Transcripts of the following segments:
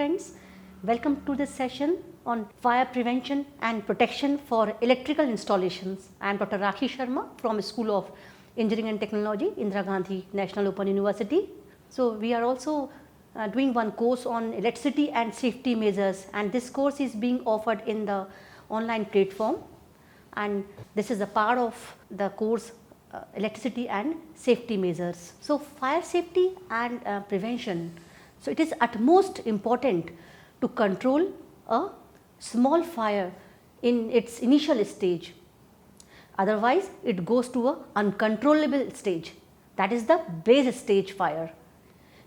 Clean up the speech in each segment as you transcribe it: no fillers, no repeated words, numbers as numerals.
friends, welcome to this session on fire prevention and protection for electrical installations. I am Dr. Rakhi Sharma from School of Engineering and Technology, Indira Gandhi National Open University. So we are also doing one course on electricity and safety measures, and this course is being offered in the online platform, and this is a part of the course electricity and safety measures. So fire safety and prevention. So it is utmost important to control a small fire in its initial stage. Otherwise, it goes to an uncontrollable stage, that is the blaze stage fire.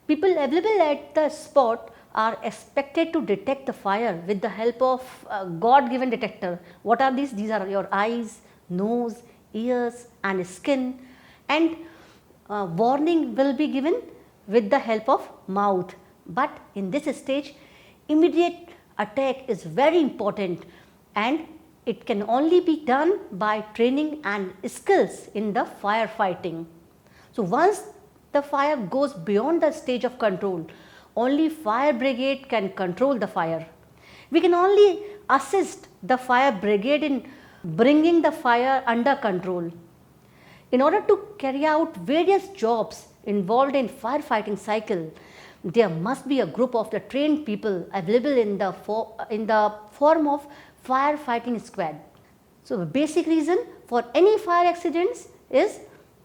People available at the spot are expected to detect the fire with the help of a God given detector. What are these? These are your eyes, nose, ears and skin, and warning will be given with the help of mouth. But in this stage, immediate attack is very important, and it can only be done by training and skills in the firefighting. So once the fire goes beyond the stage of control, only fire brigade can control the fire. We can only assist the fire brigade in bringing the fire under control. In order to carry out various jobs involved in firefighting cycle, there must be a group of the trained people available in the form of firefighting squad. So the basic reason for any fire accidents is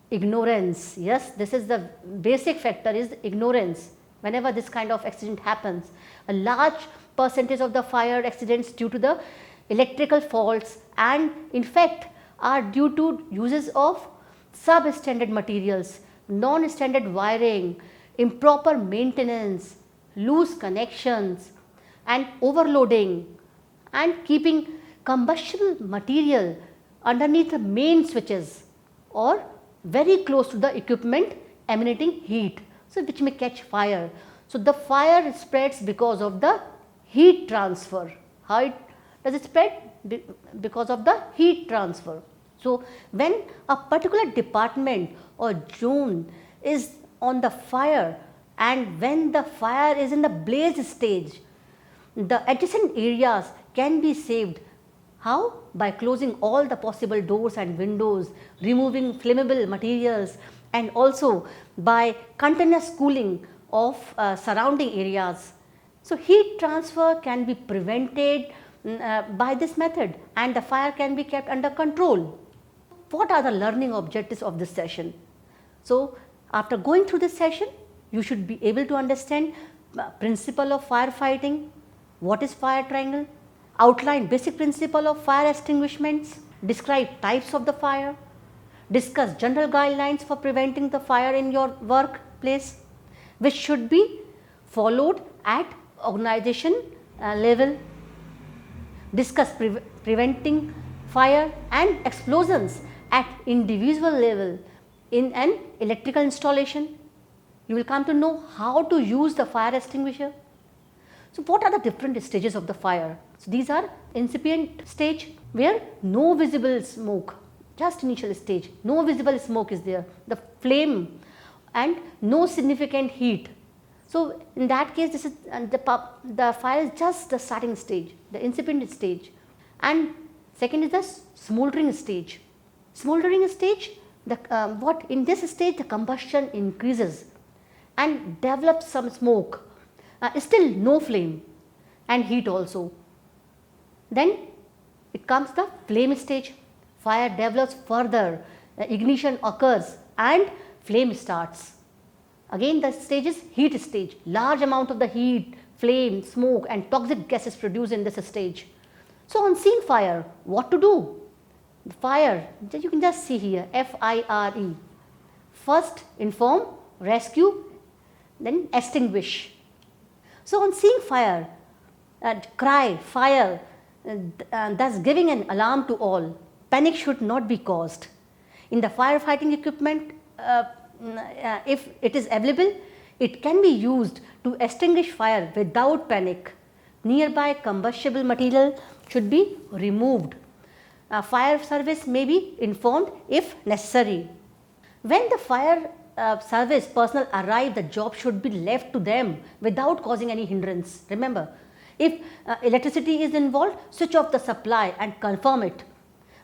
ignorance. Yes, this is the basic factor, is ignorance. Whenever this kind of accident happens, a large percentage of the fire accidents due to the electrical faults, and in fact are due to uses of substandard materials, non-standard wiring, improper maintenance, loose connections and overloading, and keeping combustible material underneath the main switches or very close to the equipment emanating heat, so which may catch fire. So the fire spreads because of the heat transfer. How does it spread? Because of the heat transfer. So when a particular department or zone is on the fire, and when the fire is in the blaze stage, the adjacent areas can be saved. How? By closing all the possible doors and windows, removing flammable materials, and also by continuous cooling of surrounding areas. So heat transfer can be prevented by this method, and the fire can be kept under control. What are the learning objectives of this session? So after going through this session, you should be able to understand principle of firefighting, what is fire triangle, outline basic principle of fire extinguishments, describe types of the fire, discuss general guidelines for preventing the fire in your workplace, which should be followed at organization level, discuss preventing fire and explosions at individual level in an electrical installation. You will come to know how to use the fire extinguisher. So what are the different stages of the fire? So these are incipient stage, where no visible smoke, just initial stage, no visible smoke is there, the flame and no significant heat. So in that case, this is the fire is just the starting stage, the incipient stage. And second is the smoldering stage. Smoldering stage, in this stage the combustion increases and develops some smoke, still no flame and heat also. Then it comes the flame stage. Fire develops further, ignition occurs and flame starts. Again the stage is heat stage. Large amount of the heat, flame, smoke and toxic gases produced in this stage. So on scene fire, what to do? The fire, you can just see here, FIRE. First inform, rescue, then extinguish. So on seeing fire, cry, fire, thus giving an alarm to all. Panic should not be caused. In the firefighting equipment, if it is available, it can be used to extinguish fire without panic. Nearby combustible material should be removed. Fire service may be informed if necessary. When the fire service personnel arrive, the job should be left to them without causing any hindrance. Remember, if electricity is involved, switch off the supply and confirm it.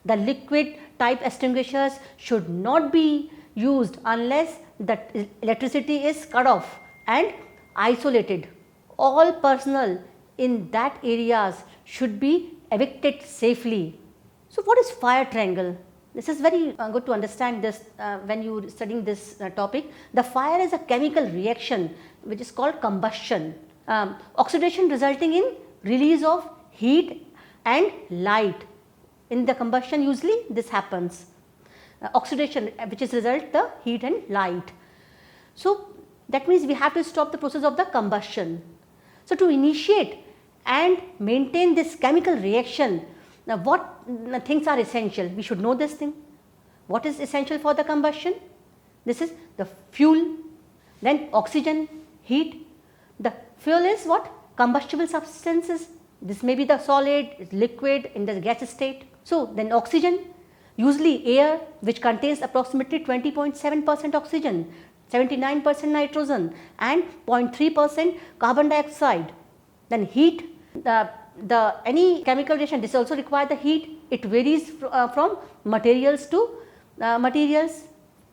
The liquid type extinguishers should not be used unless the electricity is cut off and isolated. All personnel in that areas should be evicted safely. So what is fire triangle? This is very good to understand this when you are studying this topic. The fire is a chemical reaction which is called combustion. Oxidation resulting in release of heat and light. In the combustion usually this happens. Oxidation which is result the heat and light. So that means we have to stop the process of the combustion. So to initiate and maintain this chemical reaction, now what things are essential? We should know this thing. What is essential for the combustion? This is the fuel, then oxygen, heat. The fuel is what? Combustible substances. This may be the solid, liquid, in the gas state. So then oxygen, usually air which contains approximately 20.7% oxygen, 79% nitrogen and 0.3% carbon dioxide. Then heat, any chemical reaction, this also require the heat. It varies from materials to materials.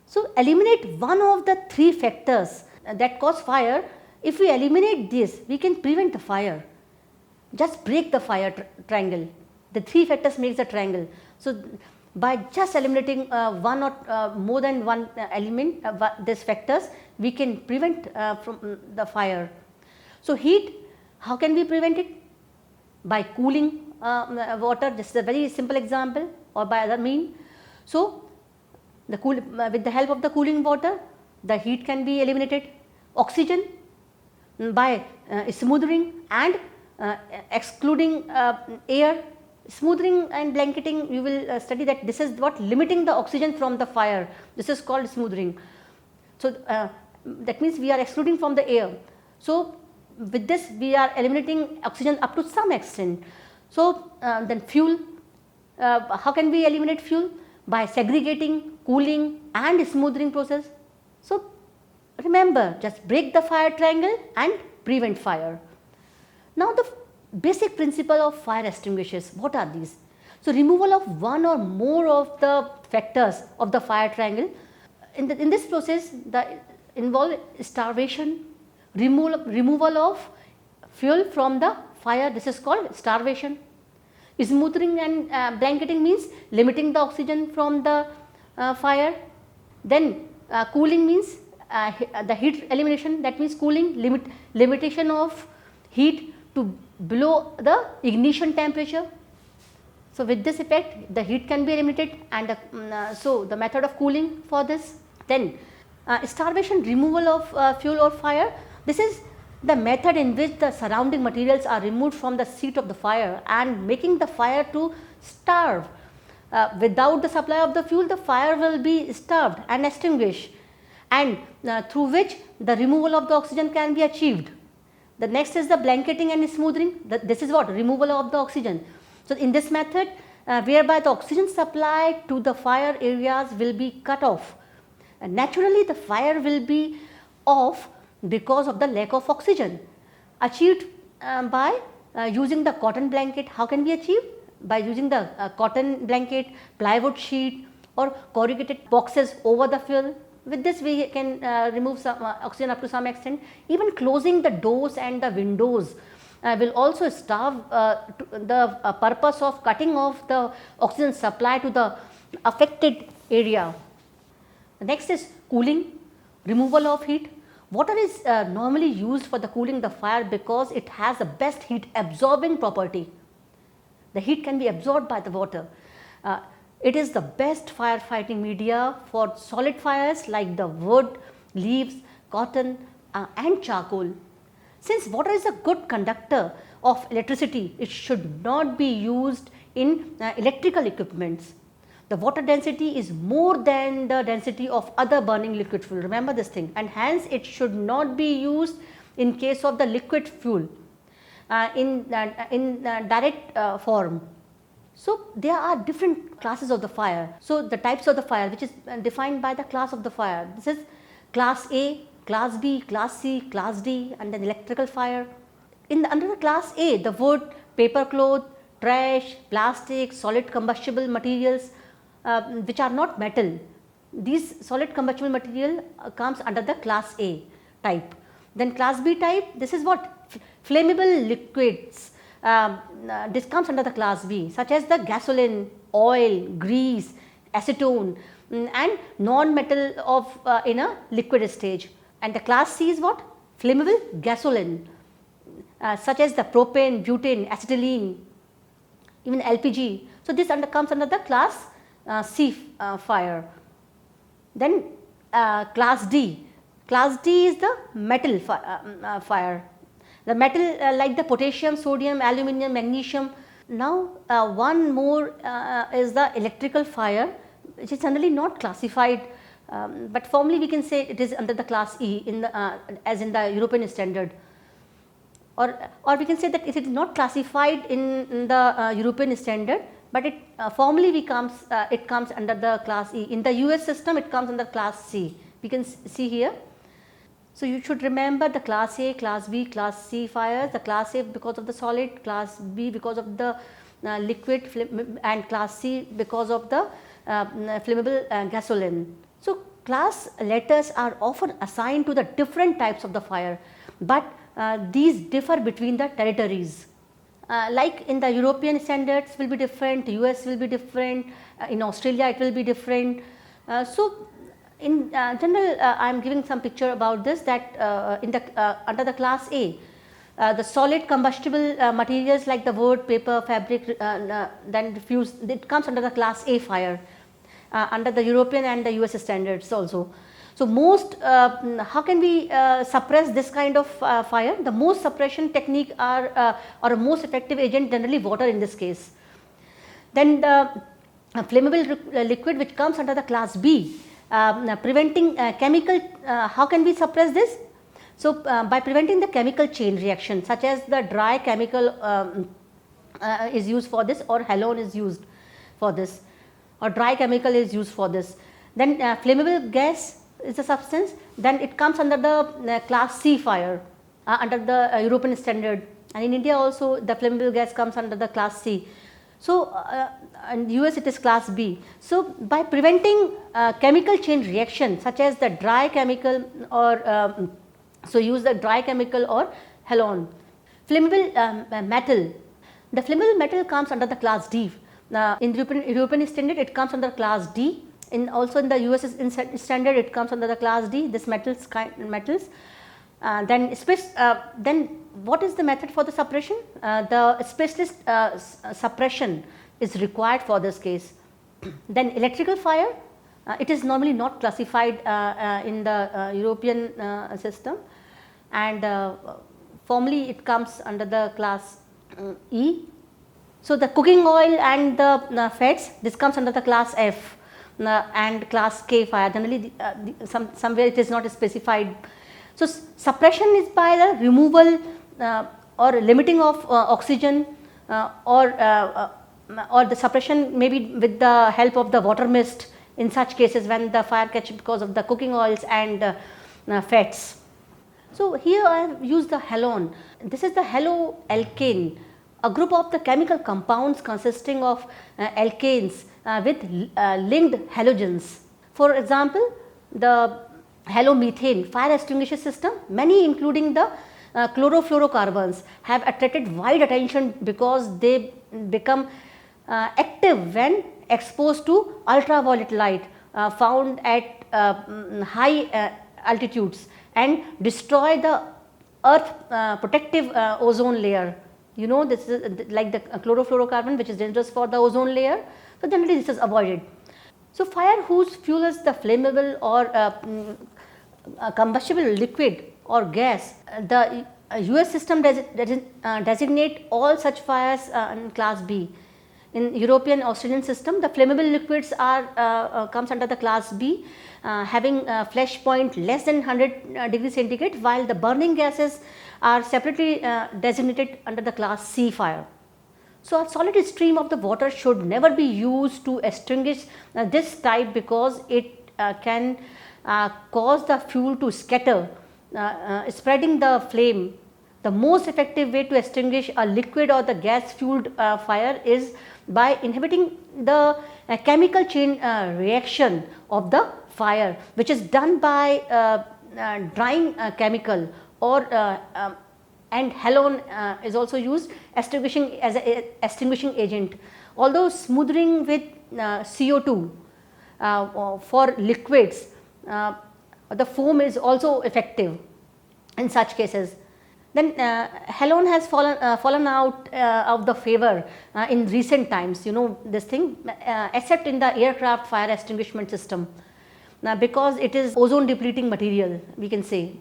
So eliminate one of the three factors that cause fire. If we eliminate this, we can prevent the fire. Just break the fire triangle. The three factors makes the triangle. So by just eliminating one or more than one element, these factors, we can prevent from the fire. So heat, how can we prevent it? By cooling water. This is a very simple example, or by other mean. So with the help of the cooling water, the heat can be eliminated. Oxygen, by smoothing and excluding air. Smoothing and blanketing, you will study that this is what limiting the oxygen from the fire. This is called smoothing. So that means we are excluding from the air. So with this we are eliminating oxygen up to some extent. So then fuel, how can we eliminate fuel? By segregating, cooling and smoothing process. So remember, just break the fire triangle and prevent fire. Now the basic principle of fire extinguishers, what are these? So removal of one or more of the factors of the fire triangle. In this process, involve starvation, removal of fuel from the fire. This is called starvation. Smoothing and blanketing means limiting the oxygen from the fire. Then cooling means the heat elimination. That means cooling, limitation of heat to below the ignition temperature. So with this effect, the heat can be eliminated, and so the method of cooling for this. Then starvation, removal of fuel or fire. This is the method in which the surrounding materials are removed from the seat of the fire and making the fire to starve. Without the supply of the fuel, the fire will be starved and extinguished, and through which the removal of the oxygen can be achieved. The next is the blanketing and smoothing. This is what? Removal of the oxygen. So in this method, whereby the oxygen supply to the fire areas will be cut off. And naturally the fire will be off because of the lack of oxygen. Achieved by using the cotton blanket. How can we achieve? By using the cotton blanket, plywood sheet or corrugated boxes over the fuel. With this we can remove some oxygen up to some extent. Even closing the doors and the windows will also starve the purpose of cutting off the oxygen supply to the affected area. The next is cooling, removal of heat. Water is normally used for the cooling the fire because it has the best heat absorbing property. The heat can be absorbed by the water. It is the best firefighting media for solid fires like the wood, leaves, cotton and charcoal. Since water is a good conductor of electricity, it should not be used in electrical equipments. The water density is more than the density of other burning liquid fuel. Remember this thing, and hence it should not be used in case of the liquid fuel in direct form. So there are different classes of the fire. So the types of the fire, which is defined by the class of the fire. This is Class A, Class B, Class C, Class D, and then electrical fire. Under the Class A, the wood, paper cloth, trash, plastic, solid combustible materials which are not metal. These solid combustible material comes under the Class A type. Then Class B type, this is what? Flammable liquids. This comes under the Class B, such as the gasoline, oil, grease, acetone, and non-metal of in a liquid stage. And the Class C is what? Flammable gasoline, such as the propane, butane, acetylene, even LPG. So this comes under the Class C fire. Then Class D. Class D is the metal fire. The metal like the potassium, sodium, aluminum, magnesium. Now one more is the electrical fire, which is generally not classified, but formally we can say it is under the Class E in the, as in the European standard, or we can say that it is not classified in the European standard, but it formally it comes under the Class E. In the US system it comes under Class C. We can see here. So you should remember the Class A, Class B, Class C fires. The Class A because of the solid, Class B because of the liquid, and Class C because of the flammable gasoline. So class letters are often assigned to the different types of the fire, but these differ between the territories. Like in the European standards will be different, US will be different, in Australia it will be different. So in general, I am giving some picture about this, that in the under the Class A, the solid combustible materials like the wood, paper, fabric, then fuse, it comes under the Class A fire, under the European and the US standards also. So most, how can we suppress this kind of fire? The most suppression technique are or a most effective agent generally water in this case. Then the flammable liquid which comes under the Class B, preventing chemical, how can we suppress this? So by preventing the chemical chain reaction, such as the dry chemical is used for this, or halon is used for this, or dry chemical is used for this. Then flammable gas is the substance, then it comes under the Class C fire under the European standard, and in India also the flammable gas comes under the Class C. So in US it is Class B. So by preventing chemical chain reaction such as the dry chemical, or so use the dry chemical or halon. Flammable metal, the flammable metal comes under the Class D. In the European standard it comes under Class D. Also in the US standard it comes under the Class D, this metals. Then what is the method for the suppression? The specialist suppression is required for this case. Then electrical fire, it is normally not classified in the European system, and formally it comes under the Class E. So the cooking oil and the fats, this comes under the Class F. And Class K fire, generally somewhere it is not specified. So suppression is by the removal or limiting of oxygen, or the suppression may be with the help of the water mist in such cases when the fire catches because of the cooking oils and fats. So here I have used the halon. This is the haloalkane, a group of the chemical compounds consisting of alkanes with linked halogens. For example, the halomethane fire extinguisher system, many including the chlorofluorocarbons, have attracted wide attention because they become active when exposed to ultraviolet light found at high altitudes, and destroy the earth protective ozone layer. You know, this is like the chlorofluorocarbon, which is dangerous for the ozone layer. So generally this is avoided. So fire whose fuel is the flammable or combustible liquid or gas, the US system designate all such fires in Class B. In European Australian system, the flammable liquids are comes under the Class B, having flash point less than 100 degrees centigrade, while the burning gases are separately designated under the Class C fire. So a solid stream of the water should never be used to extinguish this type, because it can cause the fuel to scatter, spreading the flame. The most effective way to extinguish a liquid or the gas fueled fire is by inhibiting the chemical chain reaction of the fire, which is done by drying chemical, or and halon is also used extinguishing as a extinguishing agent. Although smothering with CO2 for liquids, the foam is also effective in such cases. Then halon has fallen out of the favor in recent times, you know this thing, except in the aircraft fire extinguishment system, because it is ozone depleting material, we can say.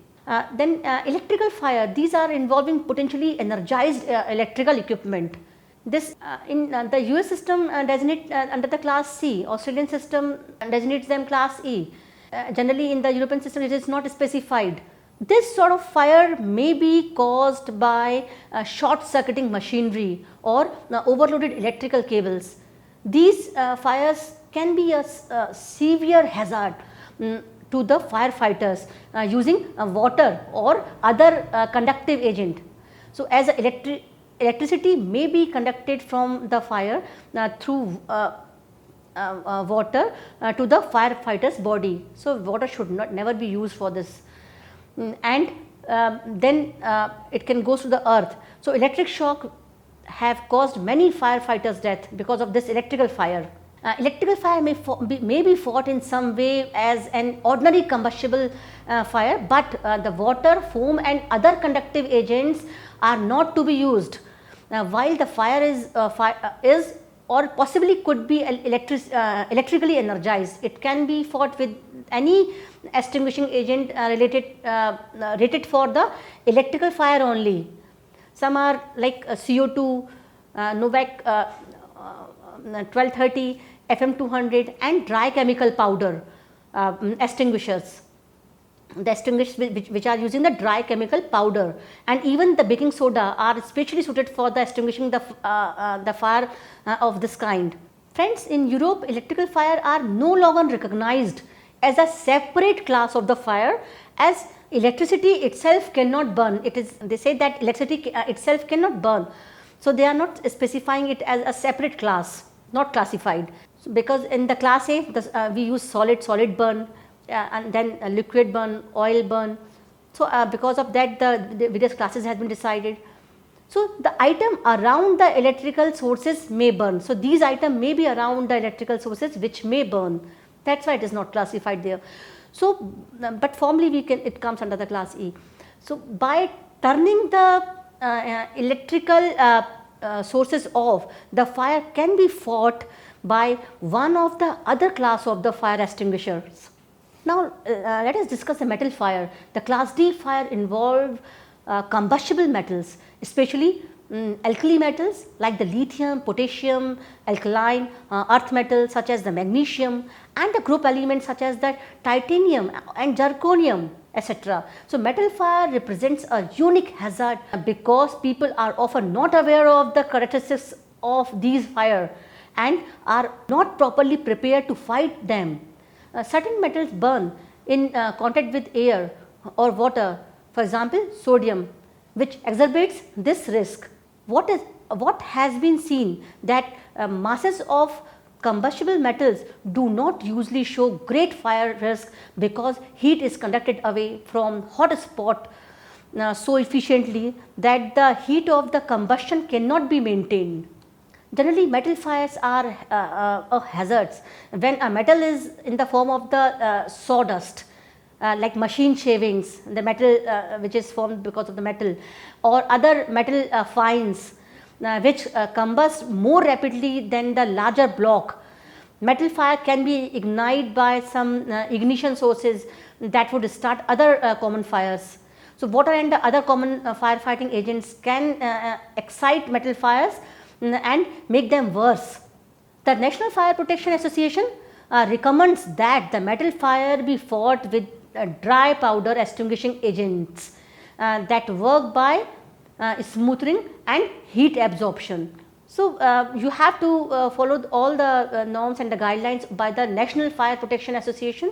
Then electrical fire, these are involving potentially energized electrical equipment. This in the US system designate under the class C, Australian system designates them class E. Generally in the European system it is not specified. This sort of fire may be caused by short circuiting machinery or overloaded electrical cables. These fires can be a severe hazard to the firefighters using water or other conductive agent. So, as electricity may be conducted from the fire through water to the firefighter's body. So, water should never be used for this. And then it can go to the earth. So, electric shock have caused many firefighters' death because of this electrical fire. Electrical fire may be fought in some way as an ordinary combustible fire, but the water, foam and other conductive agents are not to be used. While the fire is or possibly could be electrically energized, it can be fought with any extinguishing agent rated for the electrical fire only. Some are like CO2, Novak 1230, FM 200 and dry chemical powder extinguishers. The extinguishers which are using the dry chemical powder, and even the baking soda are specially suited for the extinguishing the fire of this kind. Friends, in Europe electrical fire are no longer recognized as a separate class of the fire, as electricity itself cannot burn. They say that electricity itself cannot burn. So, they are not specifying it as a separate class, not classified. So, because in the class A we use solid burn, and then liquid burn, oil burn. So, because of that the various classes has been decided. So, the item around the electrical sources may burn. So, these items may be around the electrical sources which may burn, that is why it is not classified there. So, but formally it comes under the class E. So, by turning the electrical sources off, the fire can be fought by one of the other class of the fire extinguishers. Now, let us discuss the metal fire. The class D fire involve combustible metals, especially alkali metals like the lithium, potassium, alkaline, earth metals such as the magnesium, and the group elements such as the titanium and zirconium, etc. So, metal fire represents a unique hazard because people are often not aware of the characteristics of these fire and are not properly prepared to fight them. Certain metals burn in contact with air or water, for example sodium, which exacerbates this risk. What has been seen that masses of combustible metals do not usually show great fire risk because heat is conducted away from hot spot so efficiently that the heat of the combustion cannot be maintained. Generally, metal fires are hazards when a metal is in the form of the sawdust, like machine shavings, the metal which is formed because of the metal, or other metal fines which combust more rapidly than the larger block. Metal fire can be ignited by some ignition sources that would start other common fires. So, water and the other common firefighting agents can excite metal fires and make them worse. The National Fire Protection Association recommends that the metal fire be fought with dry powder extinguishing agents that work by smoothing and heat absorption. So you have to follow all the norms and the guidelines by the National Fire Protection Association,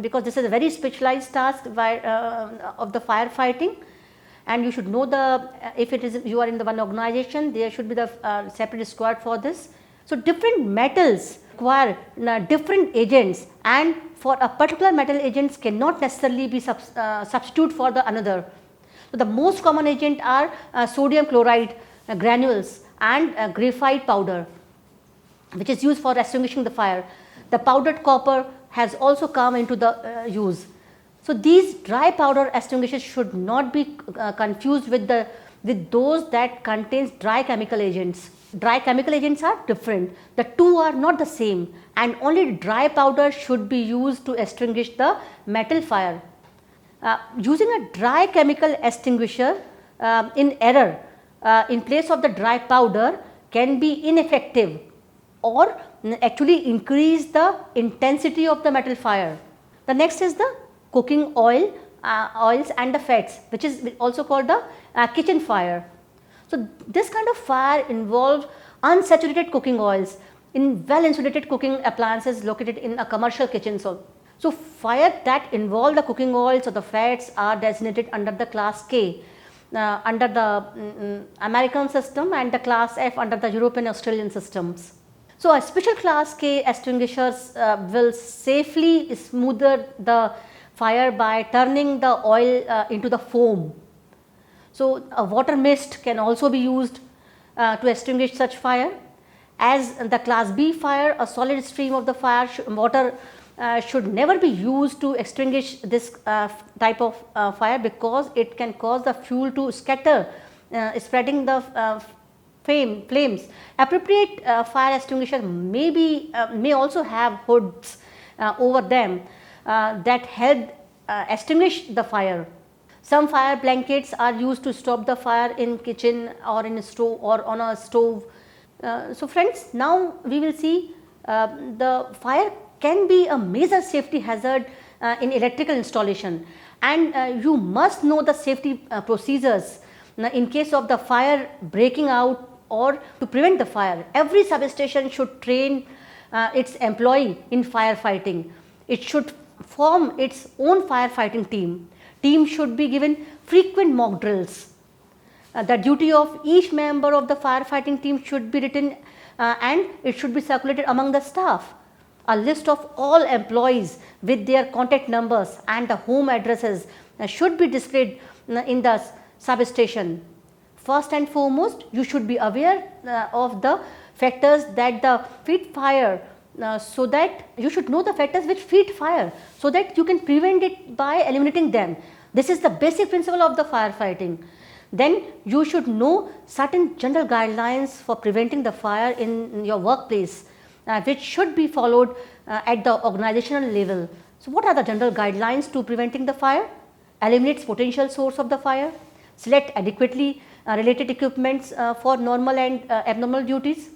because this is a very specialized task of the firefighting, and you should know the if it is you are in the one organization, there should be the separate squad for this. So different metals require different agents, and for a particular metal agents cannot necessarily be substitute for the another. So the most common agent are sodium chloride granules and graphite powder, which is used for extinguishing the fire. The powdered copper has also come into the use. So these dry powder extinguishers should not be confused with those that contains dry chemical agents. Dry chemical agents are different. The two are not the same, and only dry powder should be used to extinguish the metal fire. Using a dry chemical extinguisher in error in place of the dry powder can be ineffective or actually increase the intensity of the metal fire. The next is the cooking oils and the fats, which is also called the kitchen fire. So this kind of fire involves unsaturated cooking oils in well insulated cooking appliances located in a commercial kitchen. So fire that involve the cooking oils or the fats are designated under the class K under the American system, and the class F under the European Australian systems. So a special class K extinguishers will safely smoother the fire by turning the oil into the foam. So a water mist can also be used to extinguish such fire. As the class B fire, a solid stream of the fire water should never be used to extinguish this type of fire, because it can cause the fuel to scatter, spreading the flames. Appropriate fire extinguisher may also have hoods over them that help extinguish the fire. Some fire blankets are used to stop the fire in kitchen or in a stove or on a stove. So friends, now we will see the fire can be a major safety hazard in electrical installation, and you must know the safety procedures in case of the fire breaking out or to prevent the fire. Every substation should train its employee in firefighting. It should form its own firefighting team. Team should be given frequent mock drills. The duty of each member of the firefighting team should be written and it should be circulated among the staff. A list of all employees with their contact numbers and the home addresses should be displayed in the substation. First and foremost, you should be aware of the factors that the feed fire, so that you should know the factors which feed fire, so that you can prevent it by eliminating them. This is the basic principle of the firefighting. Then you should know certain general guidelines for preventing the fire in your workplace, which should be followed at the organizational level. So what are the general guidelines to preventing the fire? Eliminates potential source of the fire, select adequately related equipments for normal and abnormal duties,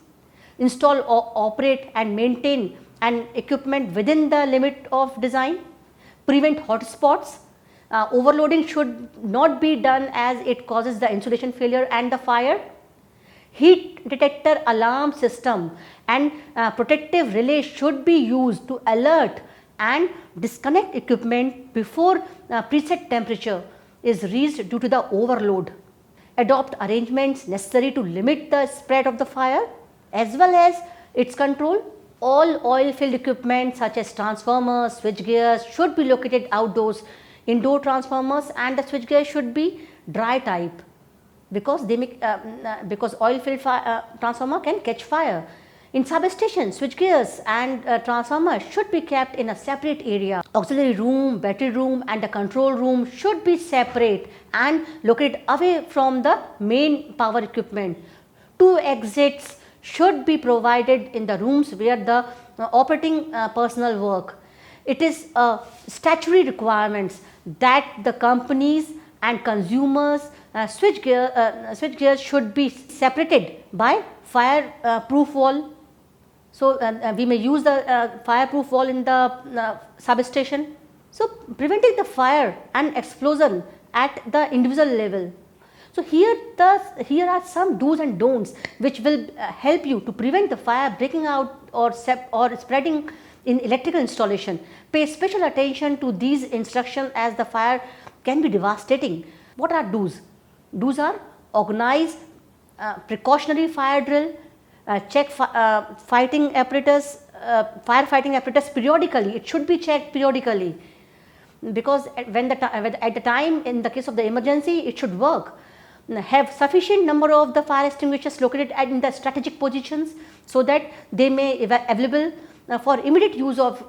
install, operate and maintain an equipment within the limit of design, prevent hot spots. Overloading should not be done as it causes the insulation failure and the fire. Heat detector alarm system and protective relay should be used to alert and disconnect equipment before preset temperature is reached due to the overload. Adopt arrangements necessary to limit the spread of the fire as well as its control. All oil filled equipment such as transformers, switch gears should be located outdoors. Indoor transformers and the switch gear should be dry type, because they make because oil filled transformer can catch fire. In substations, switch gears and transformers should be kept in a separate area. Auxiliary room, battery room and the control room should be separate and located away from the main power equipment. 2 exits should be provided in the rooms where the operating personnel work. It is a statutory requirements that the companies and consumers switch gears should be separated by fireproof wall. So we may use the fireproof wall in the substation. So preventing the fire and explosion at the individual level. So here are some do's and don'ts which will help you to prevent the fire breaking out or spreading in electrical installation. Pay special attention to these instructions as the fire can be devastating. What are do's? Do's are organize precautionary fire drill, check firefighting apparatus periodically. It should be checked periodically, because at the time, in the case of the emergency, it should work. Have sufficient number of the fire extinguishers located in the strategic positions so that they may be available for immediate use of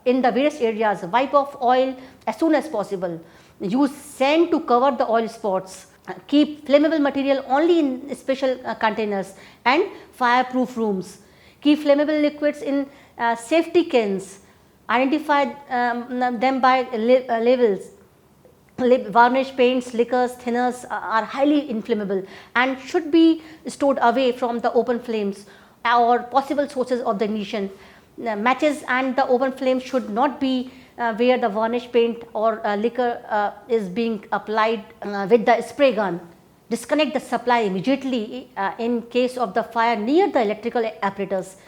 in the various areas. Wipe off oil as soon as possible. Use sand to cover the oil spots. Keep flammable material only in special containers and fireproof rooms. Keep flammable liquids in safety cans. Identify them by labels. Varnish, paints, liquors, thinners are highly inflammable and should be stored away from the open flames or possible sources of the ignition. Matches and the open flame should not be where the varnish, paint or liquor is being applied with the spray gun. Disconnect the supply immediately in case of the fire near the electrical apparatus.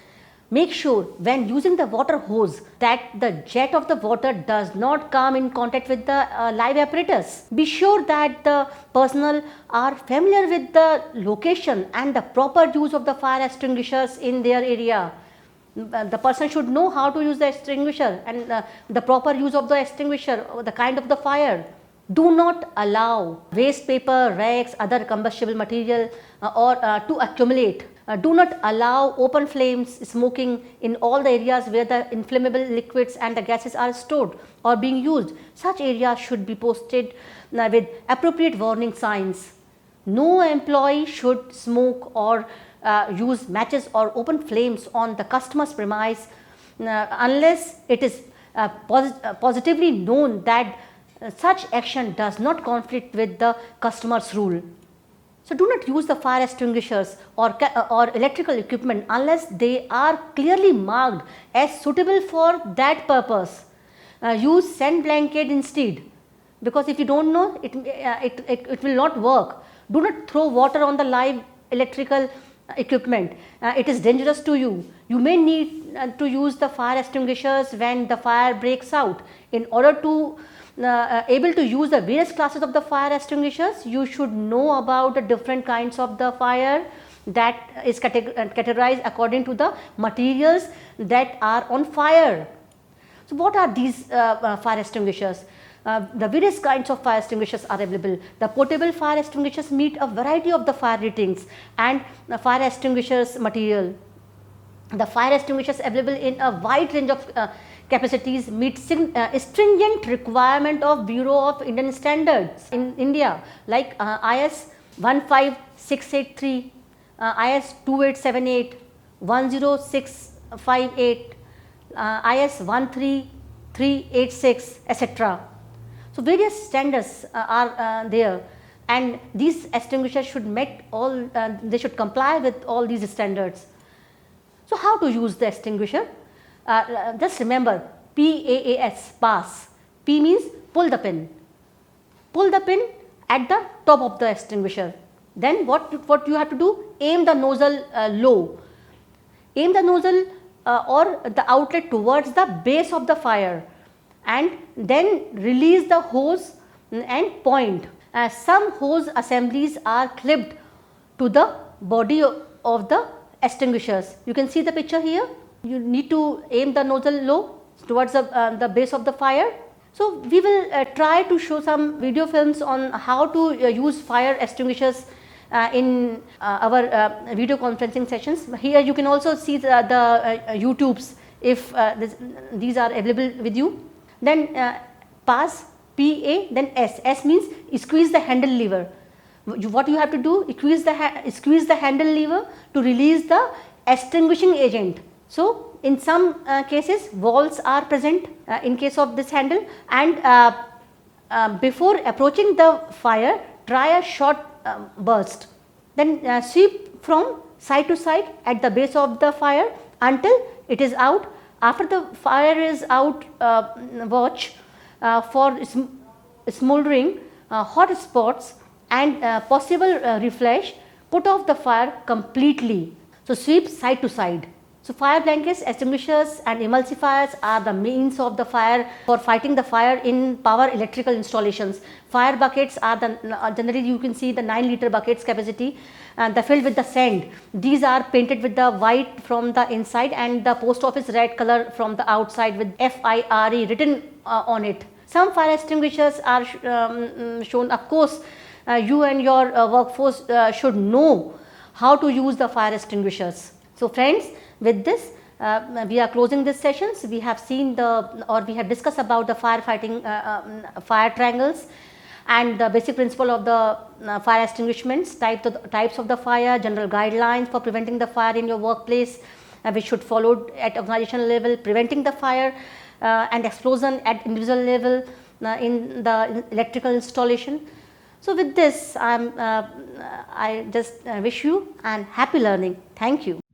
Make sure when using the water hose that the jet of the water does not come in contact with the live apparatus. Be sure that the personnel are familiar with the location and the proper use of the fire extinguishers in their area. The person should know how to use the extinguisher and the proper use of the extinguisher, or the kind of the fire. Do not allow waste paper, rags, other combustible material to accumulate. Do not allow open flames, smoking in all the areas where the inflammable liquids and the gases are stored or being used. Such areas should be posted with appropriate warning signs. No employee should smoke or use matches or open flames on the customer's premise unless it is positively known that such action does not conflict with the customer's rule. So, do not use the fire extinguishers or electrical equipment unless they are clearly marked as suitable for that purpose. Use sand blanket instead, because if you do not know, it will not work. Do not throw water on the live electrical equipment. It is dangerous to you. You may need to use the fire extinguishers when the fire breaks out. In order to able to use the various classes of the fire extinguishers, you should know about the different kinds of the fire that is categorized according to the materials that are on fire. So, what are these fire extinguishers? The various kinds of fire extinguishers are available. The portable fire extinguishers meet a variety of the fire ratings and the fire extinguishers material. The fire extinguishers available in a wide range of capacities meet stringent requirement of Bureau of Indian Standards in India, like IS 15683, IS 2878, 10658, IS 13386, etc. So, various standards are there, and these extinguishers should they should comply with all these standards. So, how to use the extinguisher? Just remember PAAS, pass. P means pull the pin. Pull the pin at the top of the extinguisher. Then what you have to do? Aim the nozzle low. Aim the nozzle or the outlet towards the base of the fire, and then release the hose and point. Some hose assemblies are clipped to the body of the extinguishers. You can see the picture here. You need to aim the nozzle low towards the base of the fire. So, we will try to show some video films on how to use fire extinguishers in our video conferencing sessions. Here you can also see the YouTubes if these are available with you. Then pass, PA, then S. S means squeeze the handle lever. What you have to do, squeeze the handle lever to release the extinguishing agent. So, in some cases walls are present in case of this handle, and before approaching the fire, try a short burst. Then sweep from side to side at the base of the fire until it is out. After the fire is out, watch for smoldering hot spots and possible refresh, put off the fire completely. So sweep side to side. So fire blankets, extinguishers and emulsifiers are the means of the fire for fighting the fire in power electrical installations. Fire buckets are the generally you can see the 9-liter buckets capacity, and they're filled with the sand. These are painted with the white from the inside and the post office red color from the outside with FIRE written on it. Some fire extinguishers are shown. Of course, you and your workforce should know how to use the fire extinguishers. So friends, with this we are closing this sessions. We have seen we have discussed about the firefighting fire triangles and the basic principle of the fire extinguishments, types of the fire, general guidelines for preventing the fire in your workplace which should follow at organization level, preventing the fire and explosion at individual level in the electrical installation. So with this I just wish you and happy learning. Thank you.